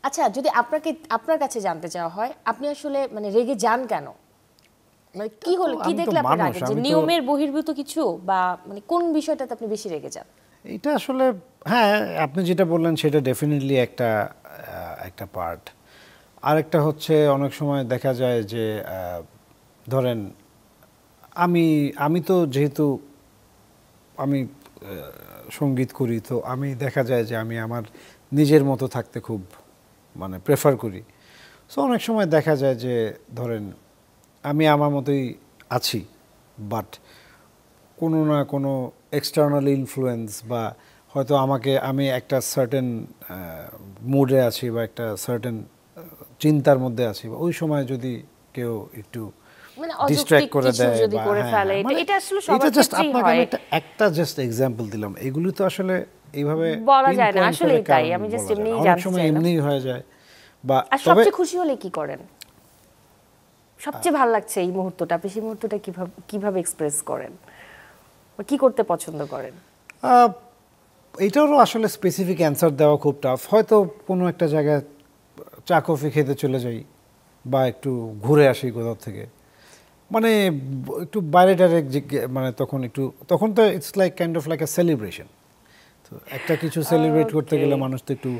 আচ্ছা, যদি আপনার কাছে জানতে চাওয়া হয় আপনি আসলে মানে রেগে যান কেন? মানে কি হলো, কি দেখলে আপনি রাগেন? যে নিয়মের বহির্ভূত কিছু, বা মানে কোন বিষয়টাতে আপনি বেশি রেগে যান? এটা আসলে হ্যাঁ, আপনি যেটা বললেন সেটা ডেফিনেটলি একটা একটা পার্ট। আরেকটা হচ্ছে অনেক সময় দেখা যায় যে ধরেন আমি আমি তো যেহেতু আমি সঙ্গীত করি, তো আমি দেখা যায় যে আমি আমার নিজের মতো থাকতে খুব মানে প্রেফার করি। সো অনেক সময় দেখা যায় যে ধরেন আমি আমার মতোই আছি, বাট কোনো না কোনো এক্সটার্নাল ইনফ্লুয়েন্স বা হয়তো আমি একটা সার্টেন মুডে আছি বা একটা সার্টেন চিন্তার মধ্যে আছি, বা ওই সময় যদি কেউ একটু মানে ডিস্ট্র্যাক্ট অযৌক্তিক করে কিছু দেয় যদি বা করে হ্যাঁ ফেলে, হ্যাঁ এটা মানে এটা আসলে এটা সবার জাস্ট ক্ষেত্রেই আপনাকে হয়। আমি একটা জাস্ট এক্সাম্পল দিলাম, এগুলো তো আসলে এইভাবে বলা পিন যায় না, পয়েন্ট করে আসলেই তাই। কারণ আমি জাস্ট বলা যায় না, এমনিই অনেক জানতে সময় চাইলাম। এমনিই হয়ে যায়। বা আর তবে সবচেয়ে খুশি হলে কি করেন? সবচেয়ে ভালো লাগছে এই মুহূর্তটা, আপনি সেই মুহূর্তটা কিভাবে কিভাবে এক্সপ্রেস করেন, বা কি করতে পছন্দ করেন? আহ, এইটারও আসলে স্পেসিফিক অ্যান্সার দেওয়া খুব টাফ। হয়তো কোনো একটা জায়গায় চা কফি খেতে চলে যাই বা একটু ঘুরে আসি কোথাও থেকে, মানে একটু বাইরে ডাইরেক্ট মানে তখন তো it's like kind of like a celebration. তো একটা কিছু সেলিব্রেট করতে গেলে মানুষ তো একটু